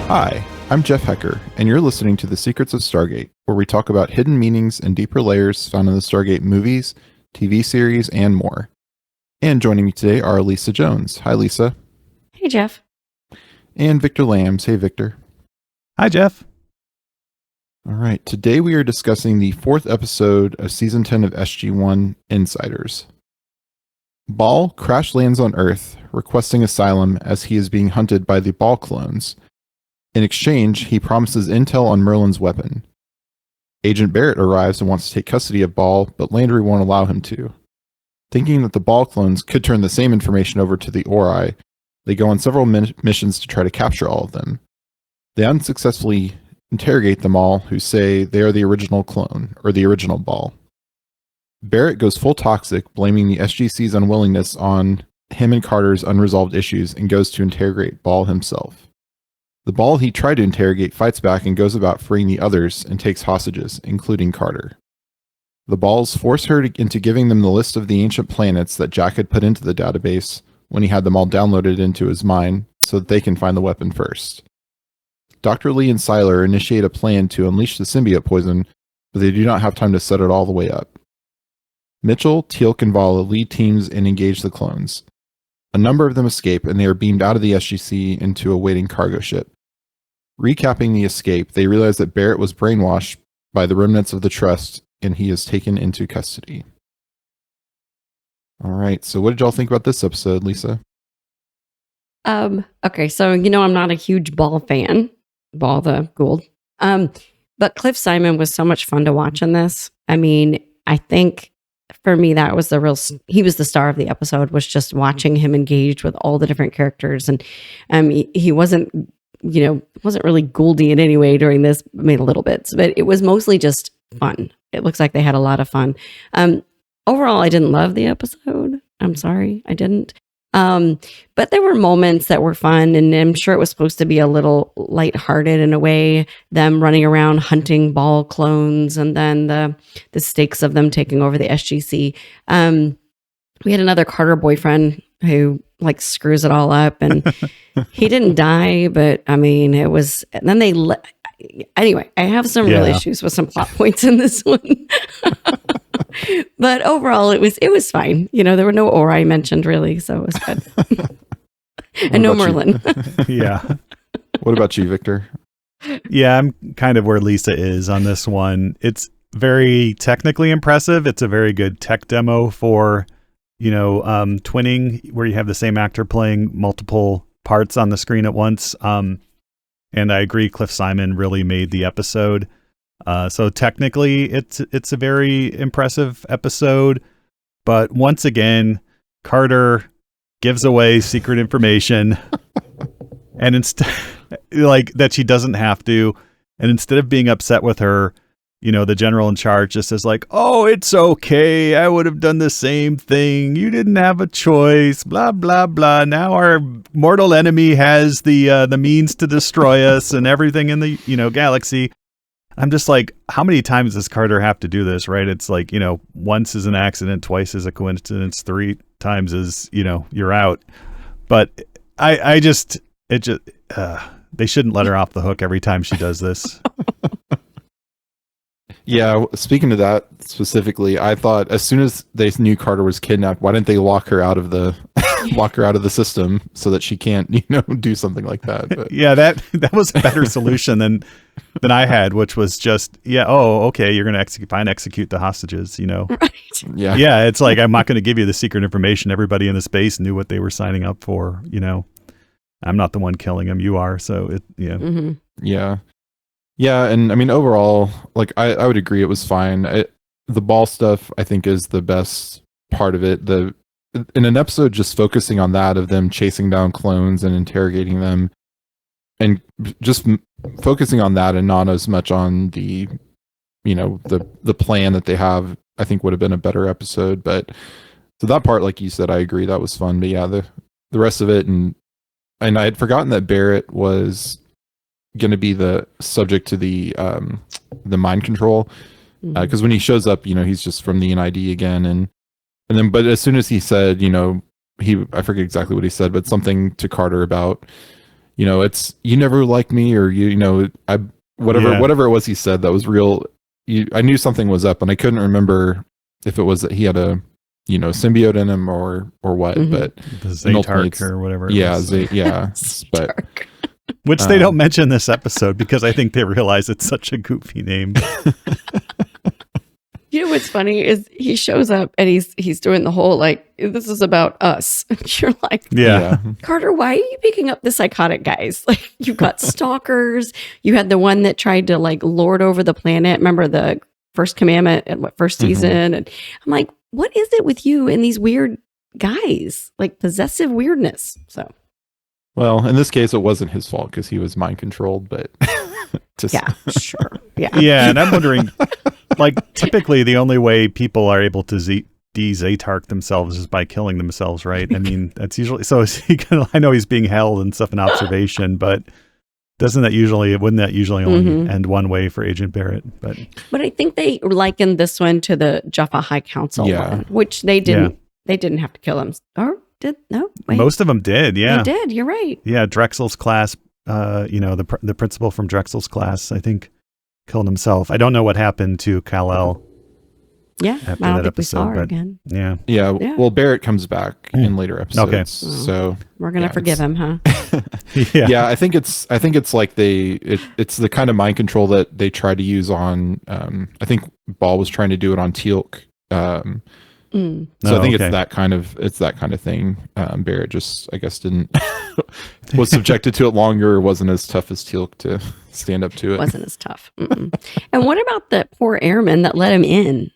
Hi, I'm Jeff Hecker, and you're listening to The Secrets of Stargate, where we talk about hidden meanings and deeper layers found in the Stargate movies, TV series, and more. And joining me today are Lisa Jones. Hi, Lisa. Hey, Jeff. And Victor Lambs. Hey, Victor. Hi, Jeff. All right, today we are discussing the 4th episode of Season 10 of SG1 Insiders. Ball crash lands on Earth, requesting asylum as he is being hunted by the Ball clones. In exchange, he promises intel on Merlin's weapon. Agent Barrett arrives and wants to take custody of Ball, but Landry won't allow him to. Thinking that the Ball clones could turn the same information over to the Ori, they go on several missions to try to capture all of them. They unsuccessfully interrogate them all, who say they are the original clone, or the original Ball. Barrett goes full toxic, blaming the SGC's unwillingness on him and Carter's unresolved issues, and goes to interrogate Ball himself. The Ball he tried to interrogate fights back and goes about freeing the others and takes hostages, including Carter. The Balls force her into giving them the list of the ancient planets that Jack had put into the database when he had them all downloaded into his mind so that they can find the weapon first. Dr. Lee and Siler initiate a plan to unleash the symbiote poison, but they do not have time to set it all the way up. Mitchell, Teal'c, and Vala lead teams and engage the clones. A number of them escape, and they are beamed out of the SGC into a waiting cargo ship. Recapping the escape, they realize that Barrett was brainwashed by the remnants of the Trust, and he is taken into custody. All right, so what did y'all think about this episode, Lisa? Okay, so I'm not a huge Ball fan, Ball the Gould. But Cliff Simon was so much fun to watch in this. I mean, I think for me that was he was the star of the episode, was just watching him engaged with all the different characters. And he wasn't really Gouldy in any way during this. I mean, a little bit, but it was mostly just fun. It looks like they had a lot of fun. Overall, I didn't love the episode. I'm sorry, I didn't. But there were moments that were fun, and I'm sure it was supposed to be a little lighthearted in a way, them running around hunting Ball clones, and then the stakes of them taking over the SGC. We had another Carter boyfriend who screws it all up, and he didn't die, but I mean, it was, and then anyway, I have some real issues with some plot points in this one. But overall, it was fine. There were no Ori mentioned really, so it was good. And no Merlin. Yeah. What about you, Victor? Yeah, I'm kind of where Lisa is on this one. It's very technically impressive. It's a very good tech demo for, twinning, where you have the same actor playing multiple parts on the screen at once. And I agree, Cliff Simon really made the episode. So technically, it's a very impressive episode, but once again, Carter gives away secret information, and instead, that she doesn't have to, and instead of being upset with her, the general in charge just says "Oh, it's okay. I would have done the same thing. You didn't have a choice. Blah blah blah. Now our mortal enemy has the means to destroy us and everything in the galaxy." I'm just how many times does Carter have to do this, right? It's once is an accident, twice is a coincidence, 3 times is, you're out. But they shouldn't let her off the hook every time she does this. Yeah, speaking to that specifically, I thought as soon as they knew Carter was kidnapped, why didn't they lock her out of the system so that she can't, do something like that? But. Yeah, that was a better solution than I had, which was just, okay, you're going to execute the hostages, Right. Yeah. Yeah, it's I'm not going to give you the secret information. Everybody in the space knew what they were signing up for, I'm not the one killing them, you are, so it, yeah. Mm-hmm. Yeah. Yeah, and I mean, overall, I would agree it was fine. The Ball stuff, I think, is the best part of it. In an episode just focusing on that, of them chasing down clones and interrogating them, and just focusing on that and not as much on the plan that they have, I think would have been a better episode. But so that part, like you said, I agree, that was fun. But yeah, the rest of it, and I had forgotten that Barrett was going to be the subject to the mind control, because when he shows up, he's just from the NID again, and then but as soon as he said, I forget exactly what he said, but something to Carter about it's you never liked me, or I whatever it was he said that was real. I knew something was up, and I couldn't remember if it was that he had a symbiote in him or what. But the Zaytark or whatever. But which they don't mention this episode because I think they realize it's such a goofy name. You know what's funny is he shows up and he's doing the whole like, this is about us. You're like, yeah. Carter, why are you picking up the psychotic guys? Like, you've got stalkers. You had the one that tried to like lord over the planet. Remember the first commandment and first season? And I'm like, what is it with you and these weird guys? Like possessive weirdness. So, well, in this case, it wasn't his fault because he was mind controlled, but yeah, sure. Yeah. Yeah. And I'm wondering, like, typically the only way people are able to de-Zaytark themselves is by killing themselves, right? I mean, that's usually, so is he gonna, I know he's being held and stuff in observation, but wouldn't that usually only end one way for Agent Barrett? But I think they likened this one to the Jaffa High Council one, which they didn't have to kill him. Or wait. Most of them did, yeah. They did, you're right. Yeah, Drexel's class, the principal from Drexel's class, I think, killed himself. I don't know what happened to Kal-El. Yeah, I don't think we saw her again. Yeah. Well, Barrett comes back in later episodes. Okay. So we're gonna forgive him, huh? Yeah, I think it's like it's the kind of mind control that they try to use on. I think Ball was trying to do it on Teal'c. So I think it's that kind of thing. Barrett just, I guess, didn't was subjected to it longer, or wasn't as tough as Teal'c to stand up to it. Wasn't as tough. And what about the poor airman that let him in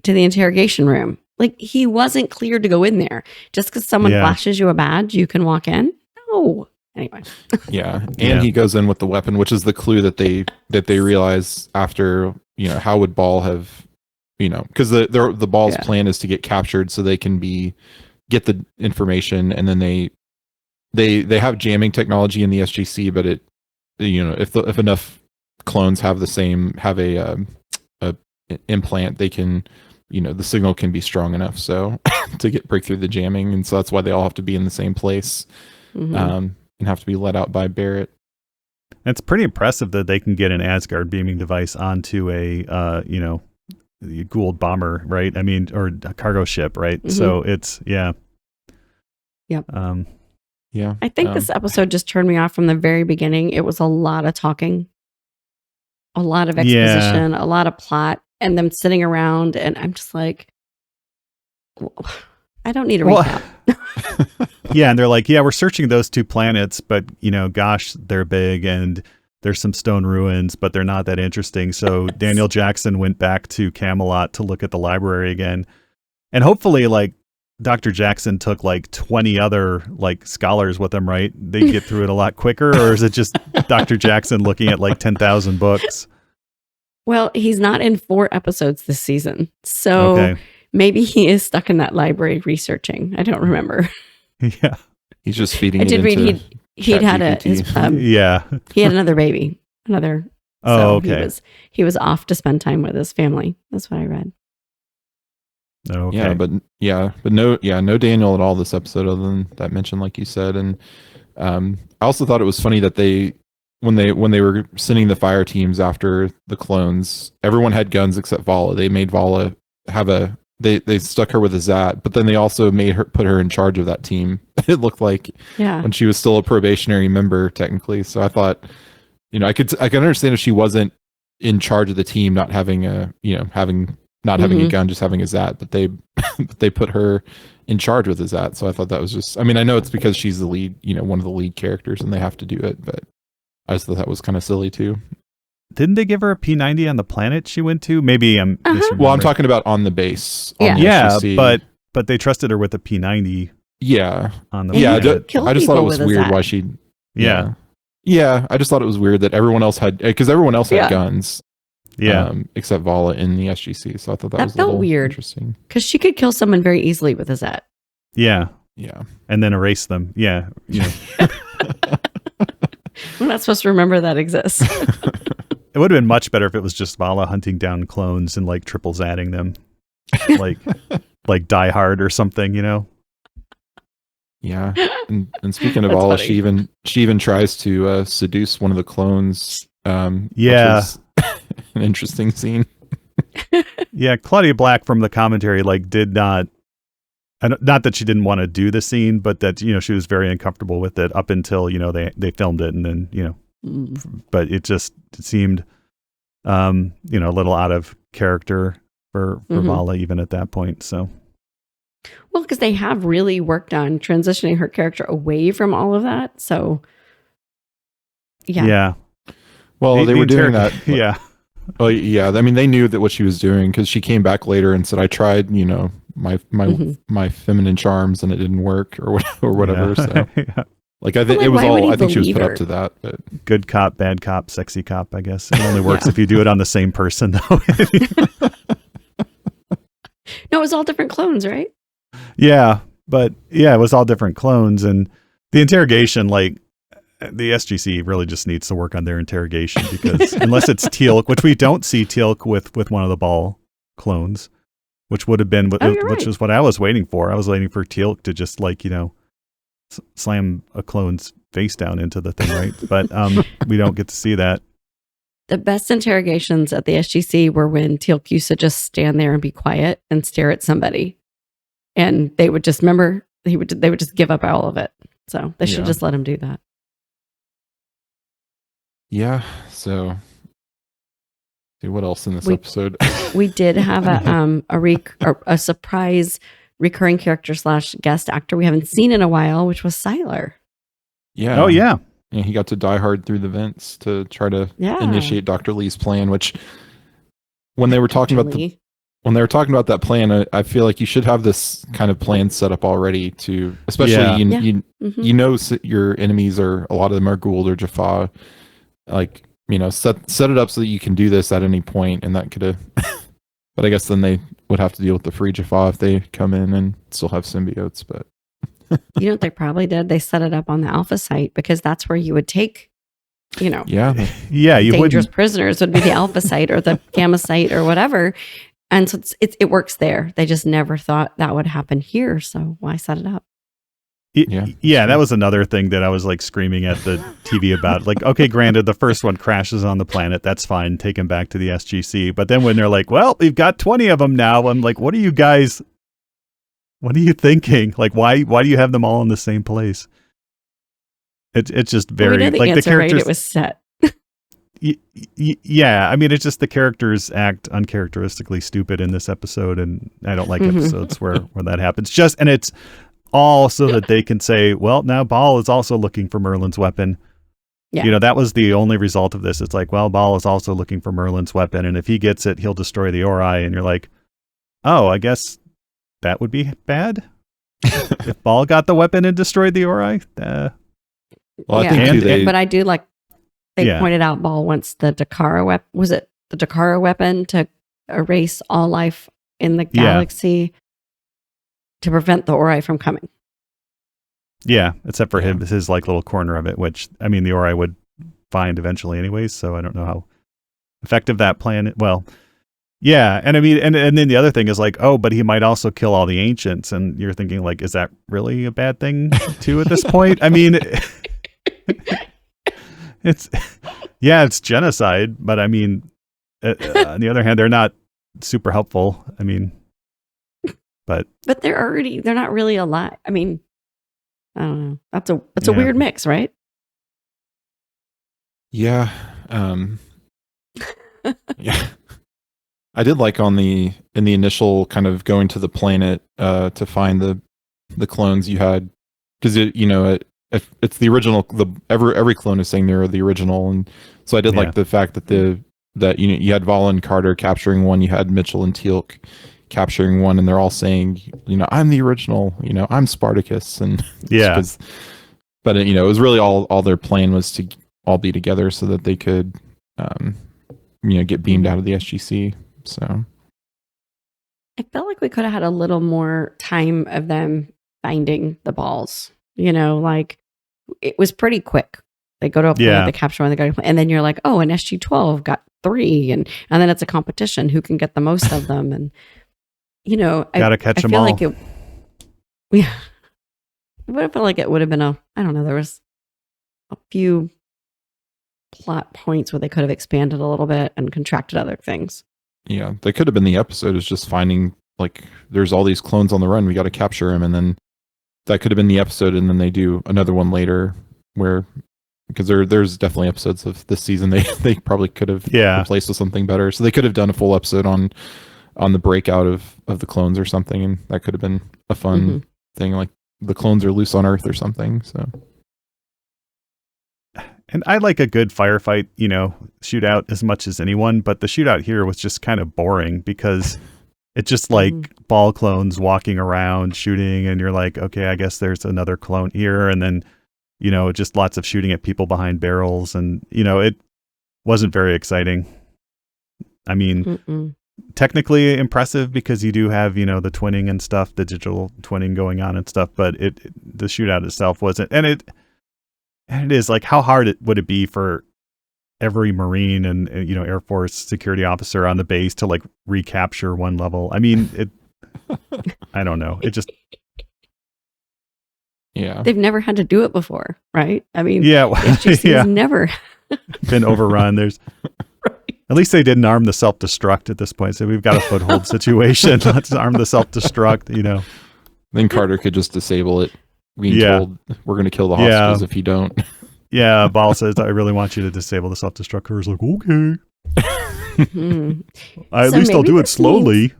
to the interrogation room? Like, he wasn't cleared to go in there. Just because someone flashes you a badge, you can walk in? No. Anyway. He goes in with the weapon, which is the clue that they realize after, how would Ball have, because the Ball's plan is to get captured so they can get the information, and then they have jamming technology in the SGC, but it, if enough clones have a implant, they can, the signal can be strong enough so to break through the jamming, and so that's why they all have to be in the same place, and have to be let out by Barrett. It's pretty impressive that they can get an Asgard beaming device onto a the Gould bomber, right? I mean, or a cargo ship, right? So it's Yep. Yeah. I think this episode just turned me off from the very beginning. It was a lot of talking, a lot of exposition, a lot of plot, and them sitting around, and I'm just like, I don't need a recap. Yeah, and they're like, we're searching those two planets, but gosh, they're big and there's some stone ruins, but they're not that interesting. So Daniel Jackson went back to Camelot to look at the library again. And hopefully, like, Dr. Jackson took like 20 other like scholars with him, right? They get through it a lot quicker, or is it just Dr. Jackson looking at like 10,000 books? Well, he's not in 4 episodes this season. So maybe he is stuck in that library researching. I don't remember. Yeah. He's just feeding I did read he'd had he had another baby. He was off to spend time with his family. That's what I read. Okay. But no Daniel at all this episode, other than that mention, like you said. And I also thought it was funny that when they were sending the fire teams after the clones, everyone had guns except Vala. They made Vala have they stuck her with a Zat, but then they also put her in charge of that team. It looked like when she was still a probationary member technically. So I thought, I could understand if she wasn't in charge of the team, not having a having a gun, just having a Zat, but they put her in charge with a Zat. So I thought that was just, I know it's because she's the lead, one of the lead characters, and they have to do it, but I just thought that was kind of silly too. Didn't they give her a P90 on the planet she went to? Maybe I'm Well, I'm talking about on the base. On the SGC. But they trusted her with a P90. Yeah. On the planet. I just thought it was weird why she. Yeah. I just thought it was weird that everyone else had guns. Yeah. Except Vala in the SGC. So I thought that was felt weird. Interesting. Because she could kill someone very easily with a Zat. Yeah. Yeah. And then erase them. Yeah. We're not supposed to remember that exists. It would have been much better if it was just Vala hunting down clones and like triple zatting them, like Die Hard or something, Yeah, and speaking of That's Bala, funny. she even tries to seduce one of the clones. Yeah. Which is an interesting scene. Yeah, Claudia Black from the commentary did not, and not that she didn't want to do the scene, but that she was very uncomfortable with it up until they filmed it, and then but it seemed a little out of character for Vala even at that point. So well, because they have really worked on transitioning her character away from all of that. So yeah. Well, they were doing that. Yeah. Oh yeah, I mean they knew that what she was doing because she came back later and said, "I tried, my feminine charms and it didn't work or whatever." Yeah. So Yeah. like I think it was why would all. he I think she was believe put her? up to that. But Good cop, bad cop, sexy cop. I guess it only works if you do it on the same person, though. No, it was all different clones, right? Yeah, but it was all different clones, and the interrogation, the SGC really just needs to work on their interrogation because unless it's Teal'c, which we don't see Teal'c with one of the Ball clones, which would have been which is what I was waiting for. I was waiting for Teal'c to just slam a clone's face down into the thing, right? But we don't get to see that. The best interrogations at the SGC were when Teal'c used to just stand there and be quiet and stare at somebody, and they would just they would just give up all of it. So they should just let him do that. yeah, so see what else in this episode. We did have a surprise recurring character / guest actor we haven't seen in a while, which was Sylar. Yeah. Oh yeah. And he got to die hard through the vents to try to initiate Dr. Lee's plan, which when they were talking about that plan, I feel like you should have this kind of plan set up already to, especially you know your enemies are, a lot of them are Gould or Jaffa, set it up so that you can do this at any point, and that could have but I guess then they would have to deal with the free Jaffa if they come in and still have symbiotes, but you know what they probably did? They set it up on the Alpha site because that's where you would take, dangerous prisoners would be the Alpha site or the Gamma site or whatever. And so it works there. They just never thought that would happen here. So why set it up? That was another thing that I was screaming at the TV about. Okay, granted, the first one crashes on the planet. That's fine. Take him back to the SGC. But then when they're well, we've got 20 of them now. I'm what are you guys... What are you thinking? Why do you have them all in the same place? It's just very we know the answer, the characters. Right? It was set. Yeah, I mean, it's just the characters act uncharacteristically stupid in this episode, and I don't like episodes where that happens. And it's all so that they can say, well, now Ball is also looking for Merlin's weapon. Yeah. That was the only result of this. It's Ball is also looking for Merlin's weapon, and if he gets it, he'll destroy the Ori. And you're oh, I guess that would be bad if Ball got the weapon and destroyed the Ori. Well, I think but I do they pointed out Ball wants the Dakara weapon. Was it the Dakara weapon to erase all life in the galaxy to prevent the Ori from coming? Yeah, except for his little corner of it, which I mean the Ori would find eventually anyways. So I don't know how effective that plan is. Well. Yeah, and I mean, and then the other thing is but he might also kill all the ancients, and you're thinking is that really a bad thing too at this point? I mean, it's genocide, but I mean, on the other hand, they're not super helpful. I mean, but they're not really alive. I mean, I don't know. That's a weird mix, right? Yeah. Yeah. I did in the initial kind of going to the planet to find the clones you had, because it's the original. Every clone is saying they're the original, and so I did like the fact that you had Vala and Carter capturing one, you had Mitchell and Teal'c capturing one, and they're all saying I'm the original, I'm Spartacus, and but it was really all their plan was to all be together so that they could get beamed out of the SGC. So I felt like we could have had a little more time of them finding the balls. It was pretty quick. They go to a planet, they capture one, they go to a planet, and then you're oh, an SG-12 got 3, and then it's a competition who can get the most of them, and gotta catch them all. Yeah. But I feel like it would have been I don't know, there was a few plot points where they could have expanded a little bit and contracted other things. Yeah, that could have been the episode, is just finding, like, there's all these clones on the run, we got to capture them, and then that could have been the episode, and then they do another one later where, because there's definitely episodes of this season they probably could have replaced with something better, so they could have done a full episode on the breakout of the clones or something, and that could have been a fun thing, like the clones are loose on Earth or something. So, and I like a good firefight, shootout as much as anyone, but the shootout here was just kind of boring because it's just like ball clones walking around shooting, and you're like, okay, I guess there's another clone here, and then just lots of shooting at people behind barrels, and it wasn't very exciting. I mean, technically impressive because you do have the twinning and stuff, the digital twinning going on and stuff, but the shootout itself wasn't, and it is like, how hard would it be for every Marine and Air Force security officer on the base to like recapture one level? I mean, I don't know, it just they've never had to do it before, right? I mean, SGC's never been overrun. There's At least they didn't arm the self-destruct at this point. So we've got a foothold situation. Let's arm the self-destruct, Then Carter could just disable it. Being told we're going to kill the hostages if you don't. Yeah, Ball says, I really want you to disable the self-destruct. Carter's like, okay. At least I'll do it slowly.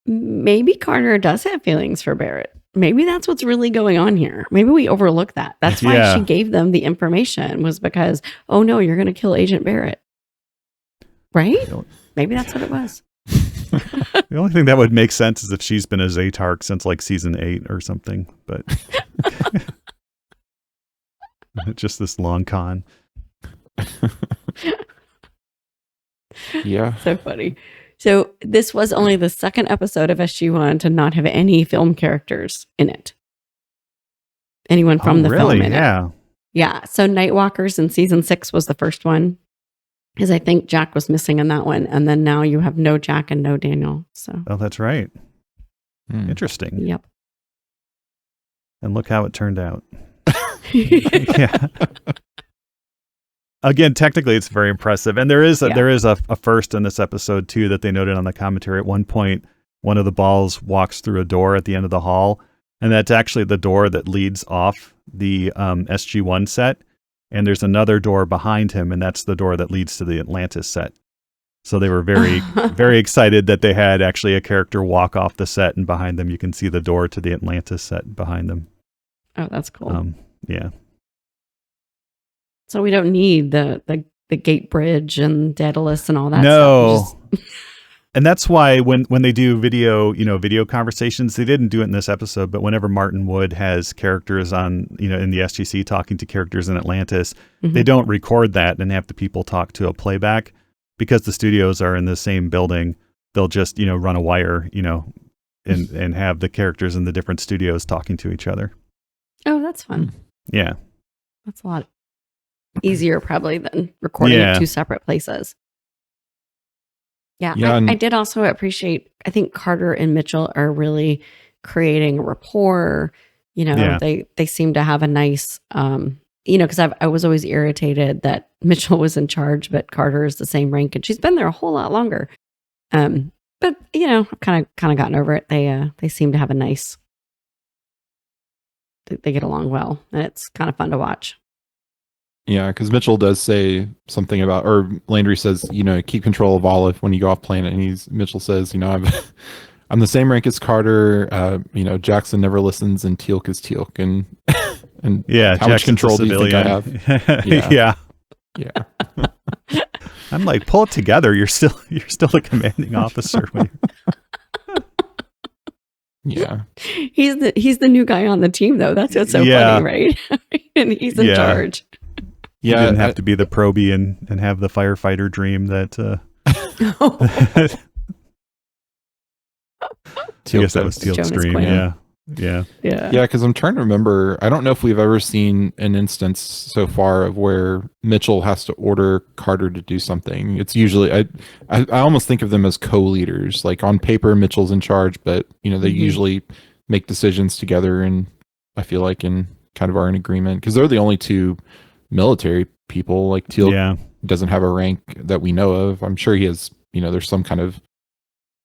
Maybe Carter does have feelings for Barrett. Maybe that's what's really going on here. Maybe we overlook that. That's why she gave them the information, was because, oh no, you're going to kill Agent Barrett. Right? Maybe that's what it was. The only thing that would make sense is if she's been a Zaytark since like season 8 or something, but just this long con. Yeah. So funny. So this was only the second episode of SG1 to not have any film characters in it. Anyone from the film in it. Yeah. So Nightwalkers in season 6 was the first one. Because I think Jack was missing in that one. And then now you have no Jack and no Daniel. So. Oh, that's right. Interesting. Yep. And look how it turned out. Yeah. Again, technically, it's very impressive. And there is a first in this episode, too, that they noted on the commentary. At one point, one of the balls walks through a door at the end of the hall. And that's actually the door that leads off the SG1 set. And there's another door behind him, and that's the door that leads to the Atlantis set. So they were very, very excited that they had actually a character walk off the set, and behind them you can see the door to the Atlantis set behind them. Oh, that's cool. Yeah. So we don't need the gate bridge and Daedalus and all that stuff. No. And that's why when they do video conversations, they didn't do it in this episode, but whenever Martin Wood has characters on, in the SGC talking to characters in Atlantis, they don't record that and have the people talk to a playback, because the studios are in the same building. They'll just, run a wire, and have the characters in the different studios talking to each other. Oh, that's fun. Yeah. That's a lot easier probably than recording at two separate places. Yeah, I did also appreciate, I think Carter and Mitchell are really creating a rapport. They seem to have a nice, because I was always irritated that Mitchell was in charge, but Carter is the same rank, and she's been there a whole lot longer. But I've kind of gotten over it. They seem to have a nice, they get along well, and it's kind of fun to watch. Yeah, because Mitchell does say something about, or Landry says, keep control of Olive when you go off planet, and Mitchell says, I'm the same rank as Carter. Jackson never listens, and Teal'c is Teal'c, and how much control do you think I have? Yeah. I'm like, pull it together. You're still a commanding officer. Yeah, he's the new guy on the team, though. That's what's so funny, right? And he's in charge. Yeah, you didn't have to be the probie and have the firefighter dream that. I guess that was Teal'c's dream. Yeah. Because I'm trying to remember. I don't know if we've ever seen an instance so far of where Mitchell has to order Carter to do something. It's usually I almost think of them as co-leaders. Like on paper, Mitchell's in charge, but they usually make decisions together and I feel like, and kind of are in agreement because they're the only two military people. Like Teal doesn't have a rank that we know of. I'm sure he has, there's some kind of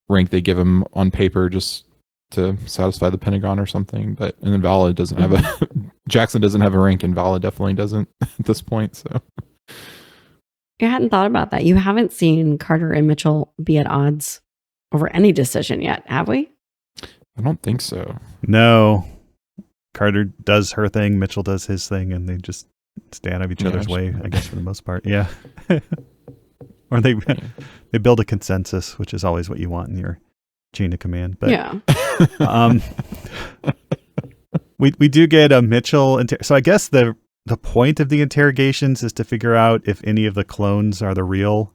rank they give him on paper just to satisfy the Pentagon or something. But and then Vala doesn't have a Jackson doesn't have a rank, and Vala definitely doesn't at this point. So I hadn't thought about that. You haven't seen Carter and Mitchell be at odds over any decision yet, have we? I don't think so. No. Carter does her thing, Mitchell does his thing, and they just stay out of each other's way, I guess, for the most part. Yeah. Or they build a consensus, which is always what you want in your chain of command. But yeah. We do get a Mitchell. So I guess the point of the interrogations is to figure out if any of the clones are the real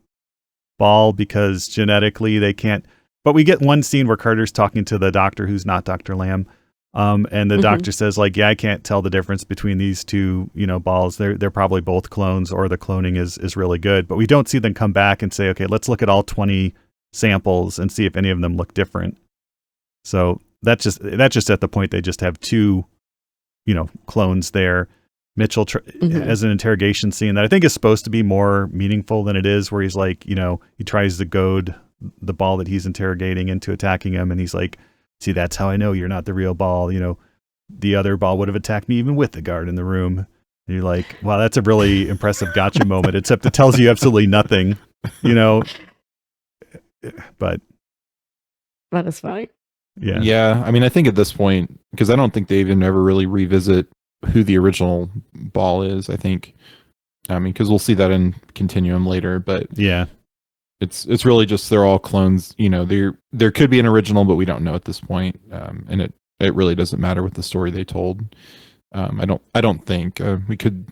Ball, because genetically they can't. But we get one scene where Carter's talking to the doctor who's not Dr. Lamb. And the doctor says, like, yeah, I can't tell the difference between these two, balls. They're probably both clones, or the cloning is really good. But we don't see them come back and say, okay, let's look at all 20 samples and see if any of them look different. So that's just at the point they just have two, clones there. Mitchell has an interrogation scene that I think is supposed to be more meaningful than it is, where he's like, he tries to goad the Ball that he's interrogating into attacking him, and he's like, see, that's how I know you're not the real Ball. The other Ball would have attacked me even with the guard in the room. And you're like, wow, that's a really impressive gotcha moment, except it tells you absolutely nothing, But that is funny. Yeah. Yeah. I mean, I think at this point, because I don't think they even ever really revisit who the original Ball is, I think. I mean, because we'll see that in Continuum later, but yeah. It's really just they're all clones. There could be an original, but we don't know at this point. And it really doesn't matter what the story they told. I don't think we could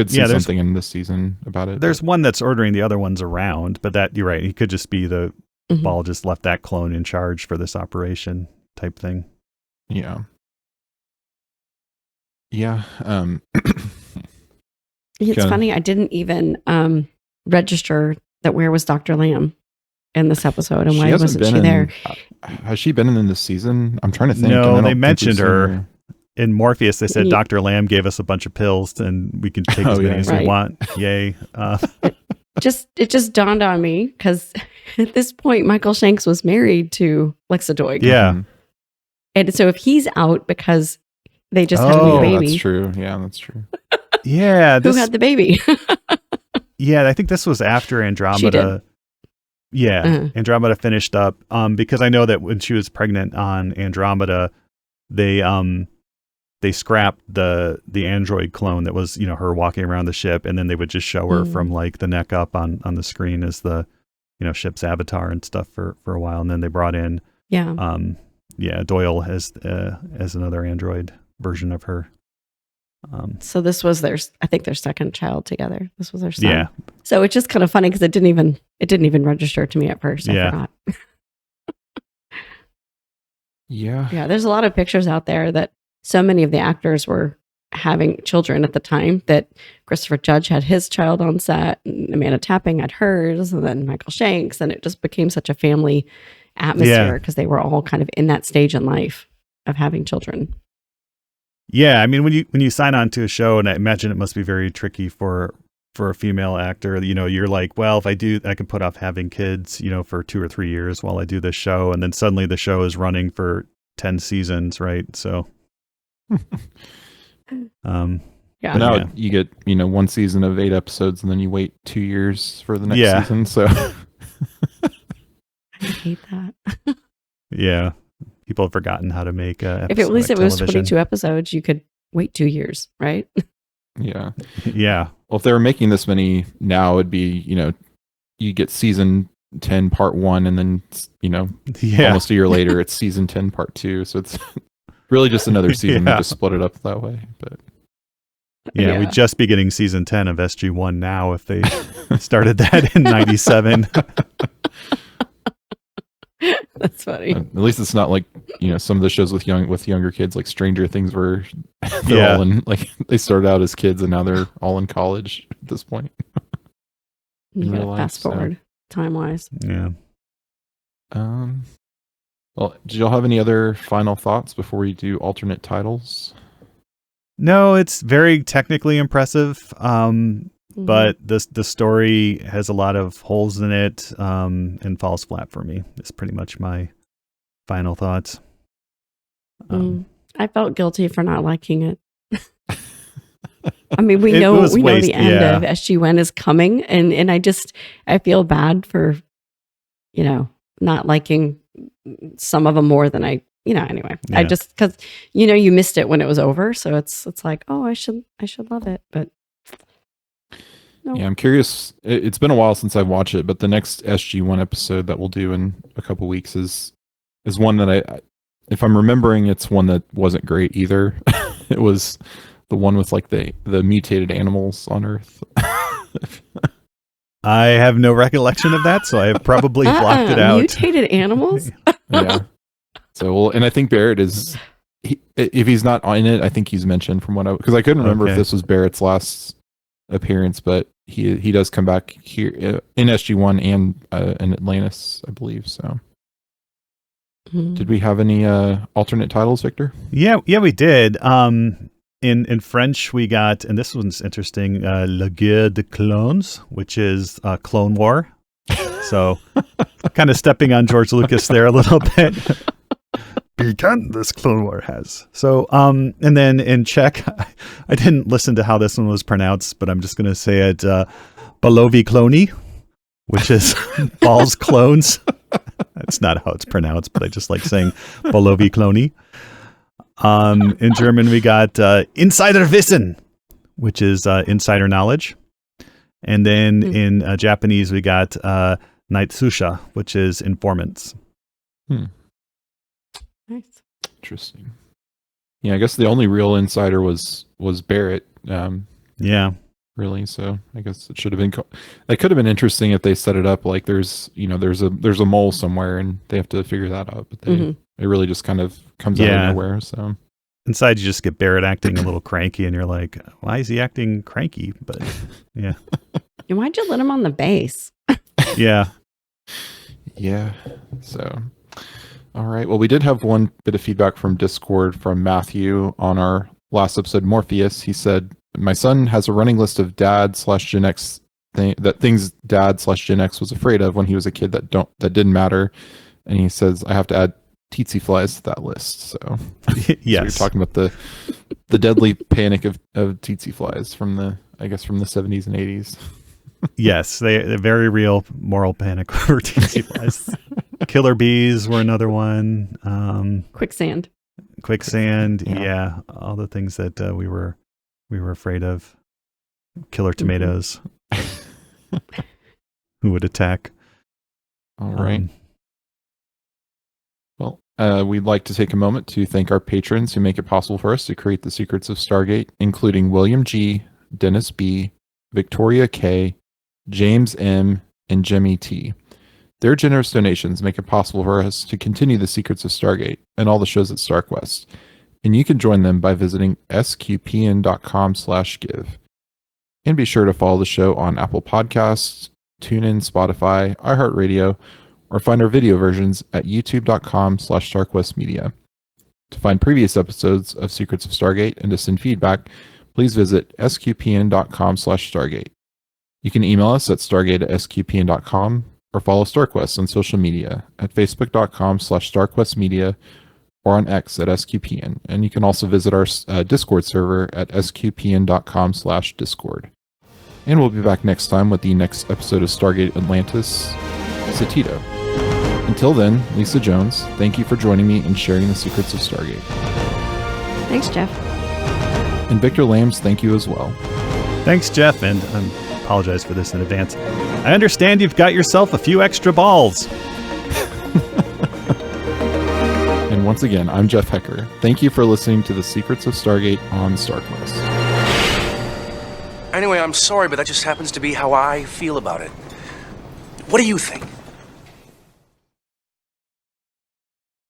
see something in this season about it. There's one that's ordering the other ones around, but that, you're right. He could just be the Ball just left that clone in charge for this operation type thing. Yeah. Yeah. It's funny. I didn't even register that where was Dr. Lamb in this episode, and why wasn't she there? Has she been in this season? I'm trying to think. No, they mentioned her. In Morpheus, they said Dr. Lamb gave us a bunch of pills, and we can take as many as we want. Yay. It just dawned on me, because at this point, Michael Shanks was married to Lexa Doig. Yeah. And so if he's out because they just had a new baby. That's true. Yeah, that's true. Yeah. Who had the baby? Yeah, I think this was after Andromeda. Yeah, Andromeda finished up. Because I know that when she was pregnant on Andromeda, they scrapped the android clone that was, her walking around the ship, and then they would just show her from like the neck up on the screen as the, ship's avatar and stuff for a while, and then they brought in Doyle as another android version of her. So this was their second child together. This was their son. Yeah. So it's just kind of funny because it didn't even register to me at first. I forgot. Yeah. Yeah. There's a lot of pictures out there that so many of the actors were having children at the time, that Christopher Judge had his child on set, and Amanda Tapping had hers, and then Michael Shanks, and it just became such a family atmosphere because they were all kind of in that stage in life of having children. Yeah, I mean, when you sign on to a show, and I imagine it must be very tricky for a female actor, you're like, well, if I do, I can put off having kids, for 2 or 3 years while I do this show, and then suddenly the show is running for 10 seasons, right? So, now you get one season of 8 episodes, and then you wait 2 years for the next season. So, I hate that. Yeah. People have forgotten how to make if at least it was 22 episodes, you could wait 2 years, right? Yeah. Yeah. Well, if they were making this many now, it'd be, you get season 10 part 1, and then, almost a year later, it's season 10 part 2. So it's really just another season. They just split it up that way. But yeah, we'd just be getting season 10 of SG1 now if they started that in 97. That's funny. At least it's not like, some of the shows with younger kids, like Stranger Things, where they're all in, like, they started out as kids and now they're all in college at this point. You gotta fast forward time wise. Yeah. Well, did y'all have any other final thoughts before we do alternate titles? No, it's very technically impressive, Mm-hmm. but the story has a lot of holes in it and falls flat for me. It's pretty much my final thoughts. I felt guilty for not liking it. I mean, we It know was the end yeah. of SG1 is coming, and I feel bad for, not liking some of them more than anyway. Yeah. I just because you missed it when it was over, so it's like, oh, I should love it, but no. Yeah, I'm curious. It's been a while since I've watched it, but the next SG1 episode that we'll do in a couple weeks is one that if I'm remembering, it's one that wasn't great either. It was the one with like the mutated animals on Earth. I have no recollection of that, so I have probably blocked it out. Mutated animals? Yeah. So, and I think Barrett if he's not in it, I think he's mentioned from because I couldn't remember if this was Barrett's last appearance, but he does come back here in SG1 and in Atlantis, I believe. So, did we have any alternate titles, Victor? Yeah, we did. In French, we got, and this one's interesting, La Guerre des Clones, which is Clone War. So, kind of stepping on George Lucas there a little bit. Begun this Clone War has. So, and then in Czech, I didn't listen to how this one was pronounced, but I'm just going to say it, Balovi Cloni, which is Ball's Clones. That's not how it's pronounced, but I just like saying Balovi Cloni. In German, we got Insider Wissen, which is insider knowledge. And then in Japanese, we got Naitsusha, which is informants. Nice. Interesting. Yeah, I guess the only real insider was Barrett. Yeah. Really. So I guess it should have been. That could have been interesting if they set it up like there's a mole somewhere and they have to figure that out. But it really just kind of comes out of nowhere. So inside, you just get Barrett acting a little cranky, and you're like, why is he acting cranky? But yeah. And why'd you let him on the base? Yeah. Yeah. So. All right. Well, we did have one bit of feedback from Discord from Matthew on our last episode, Morpheus. He said, my son has a running list of dad/Gen X things dad/Gen X was afraid of when he was a kid that didn't matter. And he says, I have to add tsetse flies to that list. So, yes. So you're talking about the deadly panic of tsetse flies from the 70s and 80s. Yes, they're very real moral panic over tsetse flies. Killer bees were another one. Quicksand. Yeah, all the things that we were afraid of. Killer tomatoes. Who would attack? All right. Well, we'd like to take a moment to thank our patrons who make it possible for us to create the secrets of Stargate, including William G., Dennis B., Victoria K., James M., and Jimmy T. Their generous donations make it possible for us to continue the secrets of Stargate and all the shows at StarQuest. And you can join them by visiting sqpn.com/give. And be sure to follow the show on Apple Podcasts, TuneIn, Spotify, iHeartRadio, or find our video versions at youtube.com/StarQuestMedia. To find previous episodes of Secrets of Stargate and to send feedback, please visit sqpn.com/Stargate. You can email us at stargate@sqpn.com or follow StarQuest on social media at facebook.com/StarQuestMedia or on X at SQPN. And you can also visit our Discord server at sqpn.com/Discord. And we'll be back next time with the next episode of Stargate Atlantis, Satito. Until then, Lisa Jones, thank you for joining me and sharing the secrets of Stargate. Thanks, Jeff. And Victor Lambs, thank you as well. Thanks, Jeff, and I apologize for this in advance. I understand you've got yourself a few extra balls. And once again, I'm Jeff Hecker. Thank you for listening to the Secrets of Stargate on StarQuest. Anyway, I'm sorry, but that just happens to be how I feel about it. What do you think?